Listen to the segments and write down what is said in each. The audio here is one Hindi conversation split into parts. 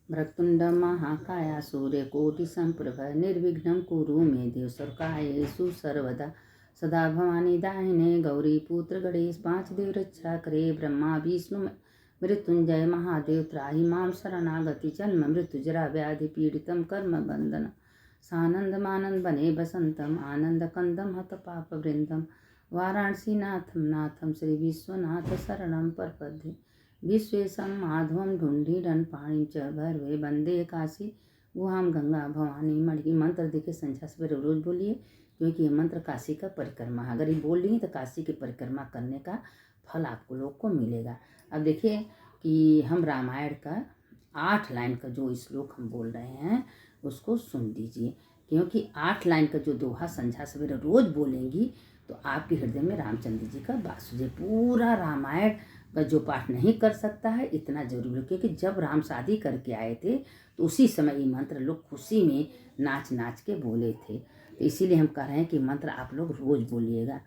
वक्रतुण्डं महाकाय सूर्यकोटिसम्प्रभ निर्विघ्नं कुरु मे देव सर्वकार्येषु सर्वदा सदा भवानी दाहिने गौरीपुत्र गणेश पांच देव रक्षा करे ब्रह्मा विष्णु मृत्युंजय महादेव त्राहि मां शरणागति जन्म मृत्यु जरा व्याधि पीडितं कर्म बंधन सानंदमानंद बने बसंतम आनंद कंदम हत पाप वृंदम वाराणसी नाथम नाथम श्री विश्वनाथ शरणं प्रपद्ये विश्वेशं माधवं ढूंढीरन पाणी च भैरवे वंदे काशी गुहां गंगा भवानी मणि। मंत्र देखिए संध्या सवेरे रोज बोलिए, क्योंकि ये मंत्र काशी का परिक्रमा है। अगर ये बोल ली तो काशी की परिक्रमा करने का फल आपको लोग को मिलेगा। अब देखिए कि हम रामायण का 8 लाइन का जो श्लोक हम बोल रहे हैं उसको सुन लीजिए, क्योंकि 8 लाइन का जो दोहा संध्या सवेरे रोज बोलेंगी तो आपके हृदय में रामचंद्र जी का वास हो जाए। पूरा रामायण का जो पाठ नहीं कर सकता है इतना जरूर, क्योंकि जब राम शादी करके आए थे तो उसी समय ये मंत्र लोग खुशी में नाच नाच के बोले थे। तो इसीलिए हम कह रहे हैं कि मंत्र आप लोग रोज बोलिएगा।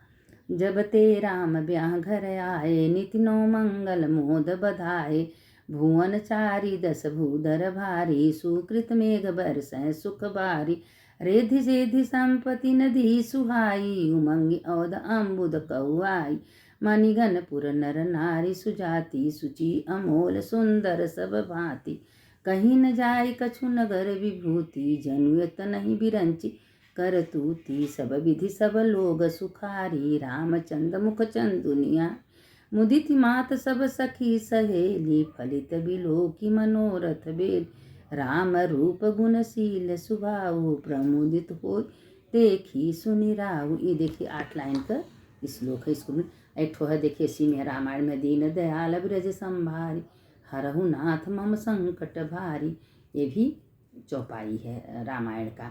जब ते राम ब्याह घर आए नित नौ मंगल मोद बधाए भुवन चारी दस भूधर भारी सुकृत मेघ बरसै सुख बारी रेधि सेधि संपत्ति नदी सुहाई उमंगी औद अम्बुद कौआई मणिगणपुर नर नारी सुजाति सुचि अमोल सुंदर सब भांति कहीं न जाय कछु नगर विभूति जनुयत नहीं बिरंची कर तूती सब विधि सब लोग सुखारी रामचंद्र मुख चंदुनिया मुदित मात सब सखी सहेली फलित बिलो की मनोरथ बेल राम रूप गुणशील सुभाऊ प्रमुदित हो देखी सुनि राहु। ये देखिए 8 लाइन का श्लोक है। इसको एक ठो है देखिए इसी में रामायण में दीन दयाल ब्रज संभारी हरहु नाथ मम संकट भारी, ये भी चौपाई है रामायण का।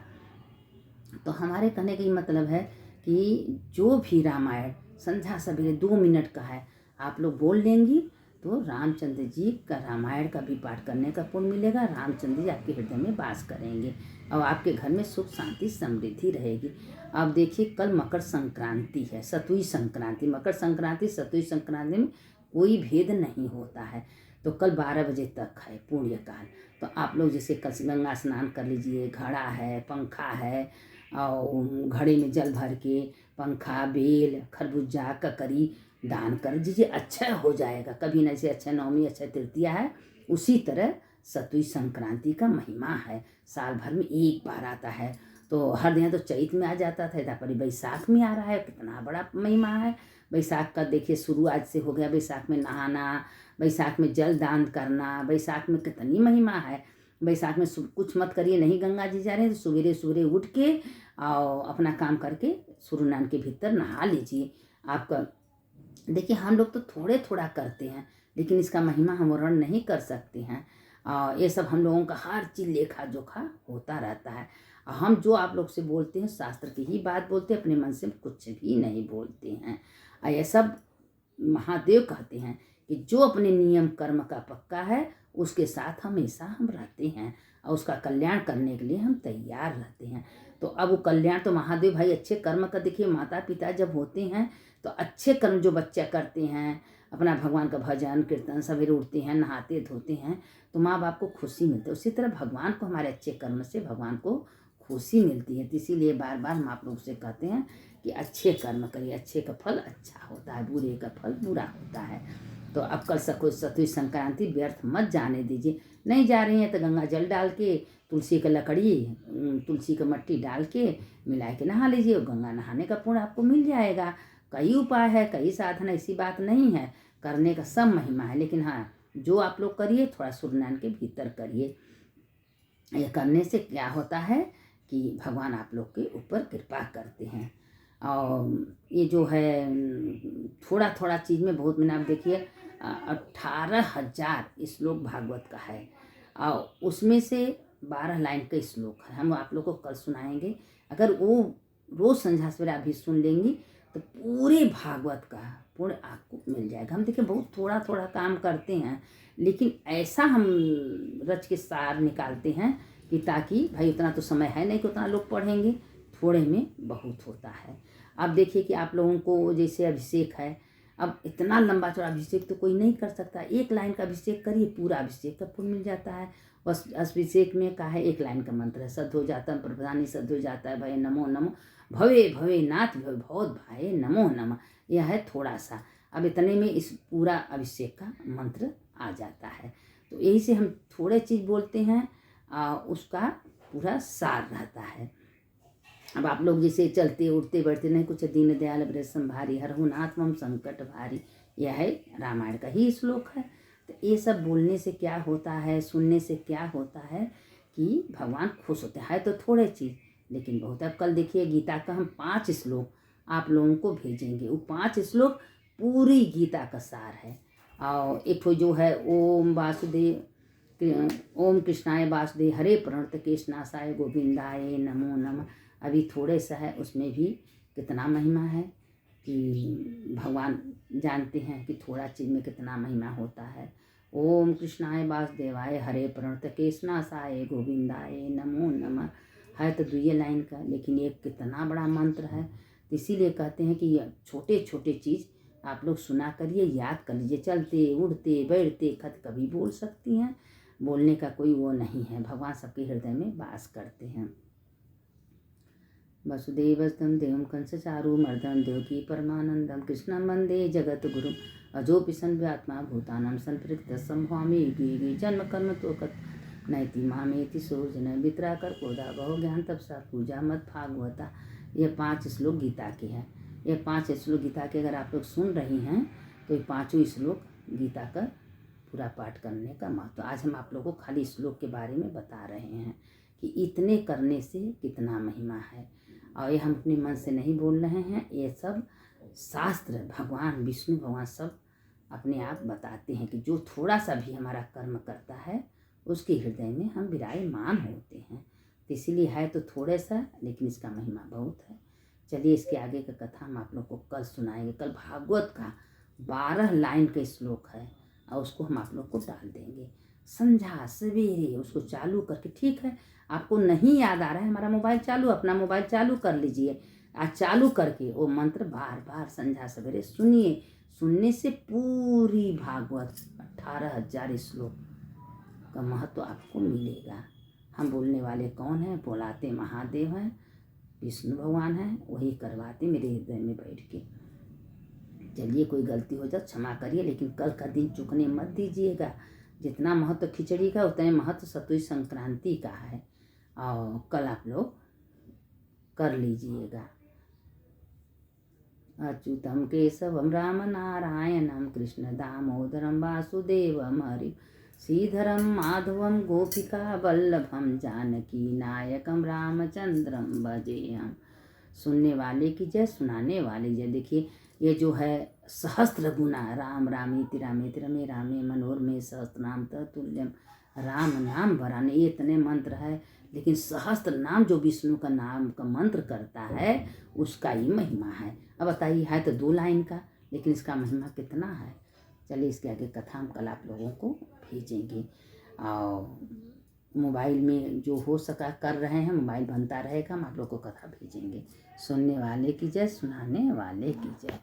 तो हमारे कहने का मतलब है कि जो भी रामायण संध्या सवेरे 2 मिनट का है आप लोग बोल लेंगी तो रामचंद्र जी का रामायण का भी पाठ करने का पुण्य मिलेगा। रामचंद्र जी आपके हृदय में वास करेंगे और आपके घर में सुख शांति समृद्धि रहेगी। अब देखिए कल मकर संक्रांति है, सतुई संक्रांति। मकर संक्रांति सतुई संक्रांति में कोई भेद नहीं होता है। तो कल 12 बजे तक है पुण्यकाल। तो आप लोग जैसे कल गंगा स्नान कर लीजिए, घड़ा है, पंखा है और घड़े में जल भर के पंखा बेल खरबूजा ककरी दान कर दीजिए, अच्छा हो जाएगा। कभी न जैसे अच्छा नवमी अच्छा तृतीया है उसी तरह सतुई संक्रांति का महिमा है। साल भर में एक बार आता है। तो हर दिन तो चैत में आ जाता था, इधर पर बैसाख में आ रहा है। कितना बड़ा महिमा है बैसाख का। देखिए शुरू आज से हो गया। बैसाख में नहाना, बैसाख में जल दान करना, बैसाख में कितनी महिमा है। बैसाख में कुछ मत करिए, नहीं गंगा जी जा रहे हैं तो सवेरे सवेरे उठ के और अपना काम करके सूर्य नारायण के भीतर नहा लीजिए। आपका देखिए हम लोग तो थोड़े थोड़ा करते हैं, लेकिन इसका महिमा हम वर्णन नहीं कर सकते हैं। ये सब हम लोगों का हर चीज़ लेखा जोखा होता रहता है। हम जो आप लोग से बोलते हैं शास्त्र की ही बात बोलते हैं, अपने मन से कुछ भी नहीं बोलते हैं। ये सब महादेव कहते हैं कि जो अपने नियम कर्म का पक्का है उसके साथ हमेशा हम रहते हैं और उसका कल्याण करने के लिए हम तैयार रहते हैं। तो अब वो कल्याण तो महादेव भाई अच्छे कर्म का देखिए, माता पिता जब होते हैं तो अच्छे कर्म जो बच्चे करते हैं, अपना भगवान का भजन कीर्तन सवेरे उठते हैं, नहाते धोते हैं तो माँ बाप को खुशी मिलती है। उसी तरह भगवान को हमारे अच्छे कर्म से भगवान को खुशी मिलती है। तो इसीलिए बार बार हम आप लोग से कहते हैं कि अच्छे कर्म करिए, अच्छे का फल अच्छा होता है, बुरे का फल बुरा होता है। तो अब कल सतुई संक्रांति व्यर्थ मत जाने दीजिए। नहीं जा रही हैं तो गंगा जल डाल के तुलसी का लकड़ी तुलसी का मट्टी डाल के मिला के नहा लीजिए और गंगा नहाने का पुण्य आपको मिल जाएगा। कई उपाय है, कई साधन, ऐसी बात नहीं है, करने का सब महिमा है। लेकिन हाँ जो आप लोग करिए थोड़ा सूर्यनारायण के भीतर करिए। यह करने से क्या होता है कि भगवान आप लोग के ऊपर कृपा करते हैं। और ये जो है थोड़ा थोड़ा चीज़ में बहुत मैंने आप देखिए 18,000 श्लोक भागवत का है और उसमें से 12 लाइन का श्लोक है। हम आप लोग को कल सुनाएंगे। अगर वो रोज़ संध्या सवेरे आप भी सुन लेंगी तो पूरे भागवत का पुण्य आपको मिल जाएगा। हम देखिए बहुत थोड़ा थोड़ा काम करते हैं, लेकिन ऐसा हम रच के सार निकालते हैं कि ताकि भाई उतना तो समय है नहीं कि उतना लोग पढ़ेंगे, थोड़े में बहुत होता है। अब देखिए कि आप लोगों को जैसे अभिषेक है अब इतना लंबा चौड़ा अभिषेक तो कोई नहीं कर सकता, एक लाइन का अभिषेक करिए, पूरा अभिषेक का फल मिल जाता है। बस अभिषेक में का है, एक लाइन का मंत्र है, सद्यो जातम प्रधानी सद्यो जाता है भय नमो नमो भवे भवे नाथ भवे बहुत भाई नमो नमः। यह है थोड़ा सा, अब इतने में इस पूरा अभिषेक का मंत्र आ जाता है। तो यही से हम थोड़े चीज़ बोलते हैं, उसका पूरा सार रहता है। अब आप लोग जैसे चलते उठते बैठते नहीं कुछ दीन दयाल ब्रज संभारी हरहु नाथ मम संकट भारी, यह है रामायण का ही श्लोक है। तो ये सब बोलने से क्या होता है, सुनने से क्या होता है कि भगवान खुश होते हैं। तो थोड़े चीज़ लेकिन बहुत है। कल देखिए गीता का हम 5 श्लोक आप लोगों को भेजेंगे, वो 5 श्लोक पूरी गीता का सार है। और एक तो जो है ओम वासुदेव ओम कृष्णाय वासुदेव हरे प्रणत केशनाशाय गोविंदाय नमो नमः, अभी थोड़े सा है, उसमें भी कितना महिमा है कि भगवान जानते हैं कि थोड़ा चीज़ में कितना महिमा होता है। ओम कृष्णाय वासुदेवाय हरे प्रणत केशनाशाय गोविंदाय नमो नमः है तो 2 लाइन का, लेकिन ये कितना बड़ा मंत्र है। तो इसीलिए कहते हैं कि ये छोटे छोटे चीज़ आप लोग सुना करिए, याद कर लीजिए, चलते उड़ते बैठते खत कभी बोल सकती हैं, बोलने का कोई वो नहीं है, भगवान सबके हृदय में वास करते हैं। वसुदेवस्तं देवं कंसचारु मर्दनं देवकी परमानंदम कृष्णं वंदे जगत गुरुम अजोपि संव्यात्मा भूतानां संप्रकृत संभवामि युगे युगे जन्म कर्म तो कत नैति मामेति सोजन वितराकर कोदा बहु ज्ञान तपसा पूजा मत भागवता। ये 5 श्लोक गीता के हैं। ये 5 श्लोक गीता के अगर आप लोग सुन रही हैं तो ये 5 श्लोक गीता का पूरा पाठ करने का महत्व। आज हम आप लोगों को खाली श्लोक के बारे में बता रहे हैं कि इतने करने से कितना महिमा है। और ये हम अपने मन से नहीं बोल रहे हैं, ये सब शास्त्र भगवान विष्णु भगवान सब अपने आप बताते हैं कि जो थोड़ा सा भी हमारा कर्म करता है उसके हृदय में हम विराजमान होते हैं। तो इसीलिए है तो थोड़े सा, लेकिन इसका महिमा बहुत है। चलिए इसके आगे का कथा हम आप लोग को कल सुनाएंगे। कल भागवत का 12 लाइन का श्लोक है और उसको हम आप लोग को डाल देंगे संध्या सवेरे, उसको चालू करके। ठीक है, आपको नहीं याद आ रहा है, हमारा मोबाइल चालू, अपना मोबाइल चालू कर लीजिए, आज चालू करके वो मंत्र बार बार संध्या सवेरे सुनिए। सुनने से पूरी भागवत 18,000 श्लोक का महत्व आपको मिलेगा। हम बोलने वाले कौन हैं? बोलाते महादेव हैं, विष्णु भगवान हैं, वही करवाते मेरे हृदय में बैठ के। चलिए कोई गलती हो जाए क्षमा करिए, लेकिन कल का दिन चूकने मत दीजिएगा। जितना महत्व खिचड़ी का उतने महत्व सतुई संक्रांति का है, और कल आप लोग कर लीजिएगा। अच्युतम केशवम राम नारायणम कृष्ण दामोदरम वासुदेवम हरि श्रीधरम माधवम गोपिका वल्लभम जानकी नायकम रामचंद्रम भजेयम। सुनने वाले की जय, सुनाने वाले जय। देखिए ये जो है सहस्त्र गुना राम रामेति रामेति रमे रामे मनोरमे सहस्त्रनाम तत्तुल्यम राम नाम वराने, ये इतने मंत्र है, लेकिन सहस्त्र नाम जो विष्णु का नाम का मंत्र करता है उसका ही महिमा है। अब बताइए, है तो 2 लाइन का, लेकिन इसका महिमा कितना है। चलिए इसके आगे कथा हम कल आप लोगों को भेजेंगे। और मोबाइल में जो हो सका कर रहे हैं, मोबाइल बनता रहेगा, हम आप लोग को कथा भेजेंगे। सुनने वाले की जय, सुनाने वाले की जय।